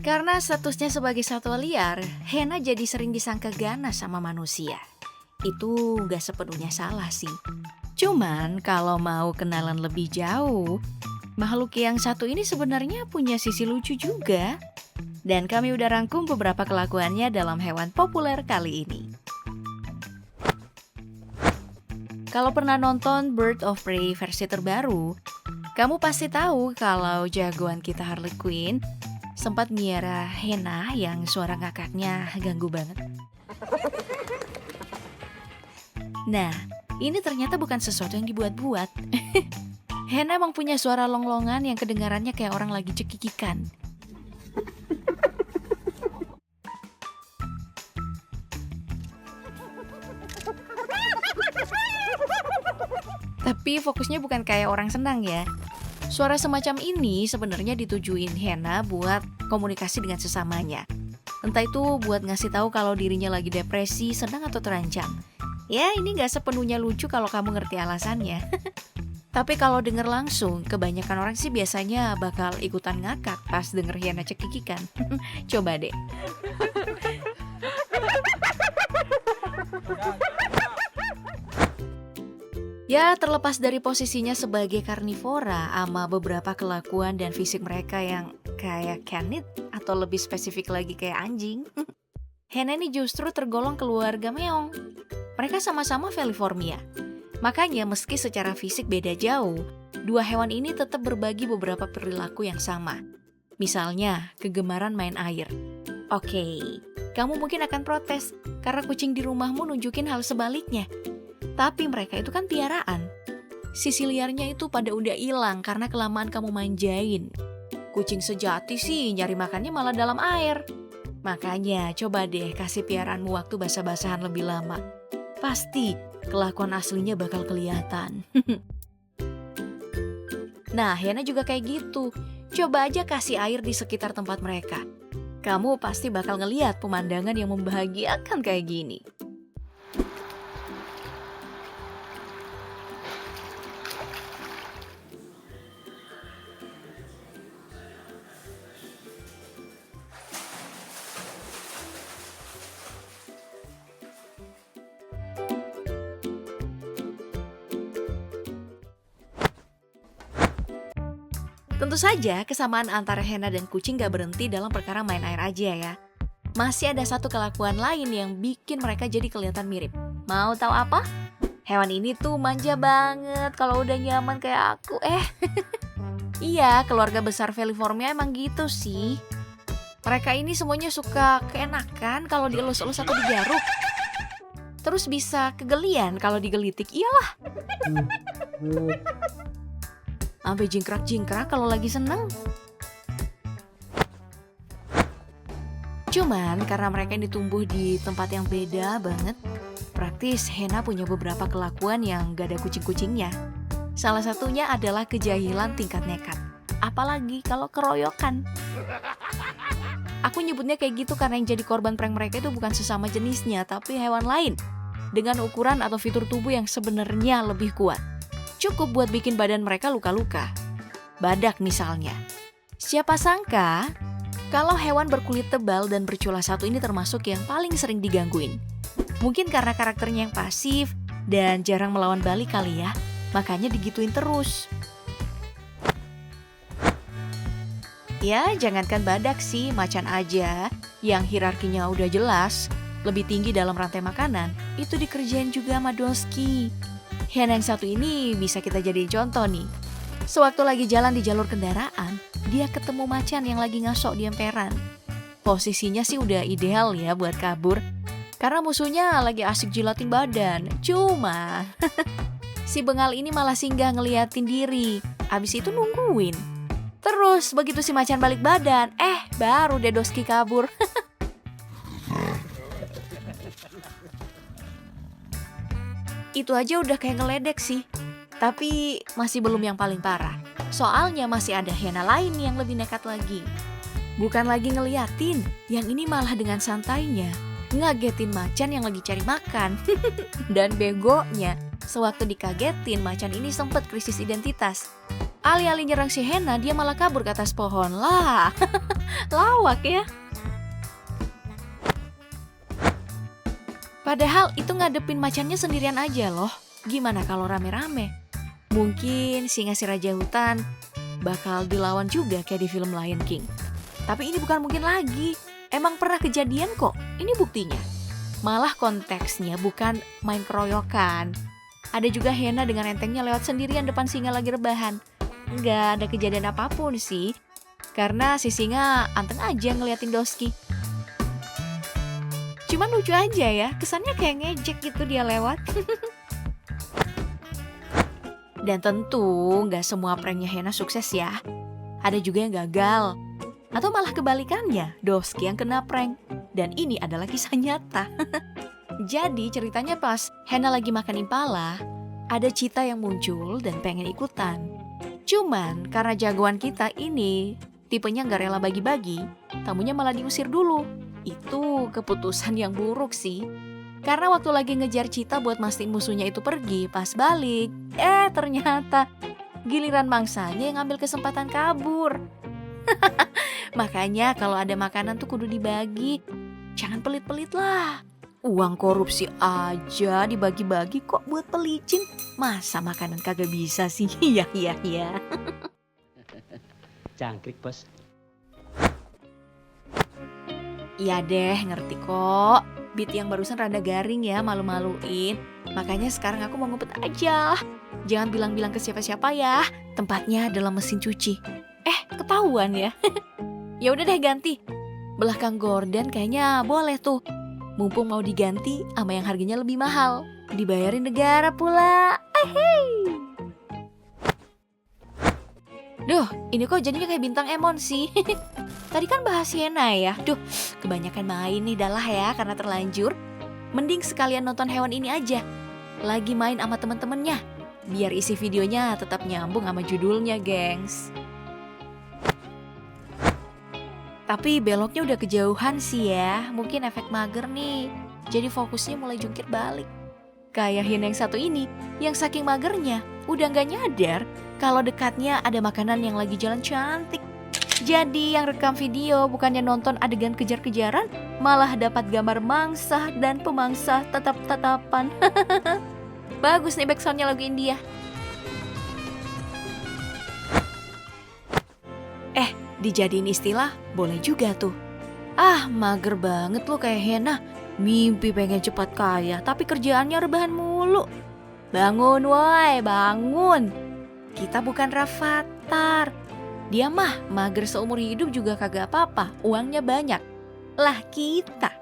Karena statusnya sebagai satwa liar, Hena jadi sering disangka ganas sama manusia. Itu gak sepenuhnya salah sih. Cuman kalau mau kenalan lebih jauh, makhluk yang satu ini sebenarnya punya sisi lucu juga. Dan kami udah rangkum beberapa kelakuannya dalam hewan populer kali ini. Kalau pernah nonton Bird of Prey versi terbaru, kamu pasti tahu kalau jagoan kita Harley Quinn sempat miara Hena yang suara ngakaknya ganggu banget. Nah, ini ternyata bukan sesuatu yang dibuat-buat. Hena emang punya suara longlongan yang kedengarannya kayak orang lagi cekikikan. Tapi fokusnya bukan kayak orang senang ya. Suara semacam ini sebenarnya ditujuin Hena buat komunikasi dengan sesamanya. Entah itu buat ngasih tahu kalau dirinya lagi depresi, senang atau terancam. Ya ini gak sepenuhnya lucu kalau kamu ngerti alasannya. Tapi kalau denger langsung, kebanyakan orang sih biasanya bakal ikutan ngakak pas denger Hena cekikikan. Coba deh. Ya, terlepas dari posisinya sebagai karnivora sama beberapa kelakuan dan fisik mereka yang kayak canid atau lebih spesifik lagi kayak anjing, Hena ini justru tergolong keluarga meong. Mereka sama-sama Feliformia. Makanya meski secara fisik beda jauh, dua hewan ini tetap berbagi beberapa perilaku yang sama. Misalnya, kegemaran main air. Oke, kamu mungkin akan protes karena kucing di rumahmu nunjukin hal sebaliknya. Tapi mereka itu kan piaraan. Sisi liarnya itu pada udah hilang karena kelamaan kamu manjain. Kucing sejati sih nyari makannya malah dalam air. Makanya coba deh kasih piaraanmu waktu basah-basahan lebih lama. Pasti kelakuan aslinya bakal kelihatan. Nah, Hena juga kayak gitu. Coba aja kasih air di sekitar tempat mereka. Kamu pasti bakal ngeliat pemandangan yang membahagiakan kayak gini. Tentu saja kesamaan antara Hena dan kucing gak berhenti dalam perkara main air aja ya. Masih ada satu kelakuan lain yang bikin mereka jadi kelihatan mirip. Mau tahu apa? Hewan ini tuh manja banget kalau udah nyaman kayak aku. Iya, keluarga besar Feliformia emang gitu sih. Mereka ini semuanya suka keenakan kalau dielus-elus atau digaruk. Terus bisa kegelian kalau digelitik. Iyalah. Sampai jingkrak-jingkrak kalau lagi seneng. Cuman karena mereka ini tumbuh di tempat yang beda banget, praktis Hena punya beberapa kelakuan yang gak ada kucing-kucingnya. Salah satunya adalah kejahilan tingkat nekat. Apalagi kalau keroyokan. Aku nyebutnya kayak gitu karena yang jadi korban prank mereka itu bukan sesama jenisnya, tapi hewan lain. Dengan ukuran atau fitur tubuh yang sebenarnya lebih kuat. Cukup buat bikin badan mereka luka-luka. Badak misalnya. Siapa sangka kalau hewan berkulit tebal dan bercula satu ini termasuk yang paling sering digangguin. Mungkin karena karakternya yang pasif dan jarang melawan balik kali ya. Makanya digituin terus. Ya jangankan badak sih, macan aja yang hierarkinya udah jelas, lebih tinggi dalam rantai makanan, itu dikerjain juga sama Dosky. Hena yang satu ini bisa kita jadi contoh nih. Sewaktu lagi jalan di jalur kendaraan, dia ketemu macan yang lagi ngasok di emperan. Posisinya sih udah ideal ya buat kabur, karena musuhnya lagi asik jilatin badan. Cuma, si bengal ini malah singgah ngeliatin diri, abis itu nungguin. Terus begitu si macan balik badan, baru deh Dosky kabur. Itu aja udah kayak ngeledek sih. Tapi masih belum yang paling parah. Soalnya masih ada Hena lain yang lebih nekat lagi. Bukan lagi ngeliatin, yang ini malah dengan santainya ngagetin macan yang lagi cari makan. Dan begonya, Sewaktu dikagetin, macan ini sempat krisis identitas. Alih-alih nyerang si Hena, dia malah kabur ke atas pohon. Lah, lawak ya. Padahal itu ngadepin macannya sendirian aja loh. Gimana kalau rame-rame? Mungkin singa si raja hutan bakal dilawan juga kayak di film Lion King. Tapi ini bukan mungkin lagi. Emang pernah kejadian kok. Ini buktinya. Malah konteksnya bukan main keroyokan. Ada juga Hena dengan entengnya lewat sendirian depan singa lagi rebahan. Nggak ada kejadian apapun sih. Karena si singa anteng aja ngeliatin Doski. Cuman lucu aja ya, kesannya kayak ngejek gitu dia lewat. Dan tentu nggak semua pranknya Hena sukses ya. Ada juga yang gagal. Atau malah kebalikannya, Doski yang kena prank. Dan ini adalah kisah nyata. Jadi ceritanya pas Hena lagi makan impala, ada Cheetah yang muncul dan pengen ikutan. Cuman karena jagoan kita ini tipenya nggak rela bagi-bagi, tamunya malah diusir dulu. Itu keputusan yang buruk sih. Karena waktu lagi ngejar Cheetah buat mastiin musuhnya itu pergi, pas balik, ternyata giliran mangsanya yang ngambil kesempatan kabur. Makanya kalau ada makanan tuh kudu dibagi. Jangan pelit-pelit lah. Uang korupsi aja dibagi-bagi kok buat pelicin. Masa makanan kagak bisa sih? Iya. Jangkrik, Bos. Iya deh, ngerti kok. Beat yang barusan rada garing ya, malu-maluin. Makanya sekarang aku mau ngumpet aja. Jangan bilang-bilang ke siapa-siapa ya. Tempatnya dalam mesin cuci. Ketahuan ya. Ya udah deh ganti. Belakang gorden kayaknya boleh tuh. Mumpung mau diganti sama yang harganya lebih mahal. Dibayarin negara pula. Duh, ini kok jadinya kayak bintang Emon sih. Tadi kan bahas Hena ya. Duh, kebanyakan main nih dah lah ya karena terlanjur. Mending sekalian nonton hewan ini aja. Lagi main sama temen-temennya. Biar isi videonya tetap nyambung sama judulnya, gengs. Tapi beloknya udah kejauhan sih ya. Mungkin efek mager nih. Jadi fokusnya mulai jungkir balik. Kayak Hena yang satu ini, yang saking magernya udah gak nyadar kalau dekatnya ada makanan yang lagi jalan cantik. Jadi yang rekam video bukannya nonton adegan kejar-kejaran, malah dapat gambar mangsa dan pemangsa tatap-tatapan. Bagus nih backsoundnya lagu India. Dijadiin istilah boleh juga tuh. Mager banget lo kayak Hena. Mimpi pengen cepat kaya tapi kerjaannya rebahan mulu. Bangun woi, bangun. Kita bukan Rafathar. Dia mah mager seumur hidup juga kagak apa-apa. Uangnya banyak. Lah kita.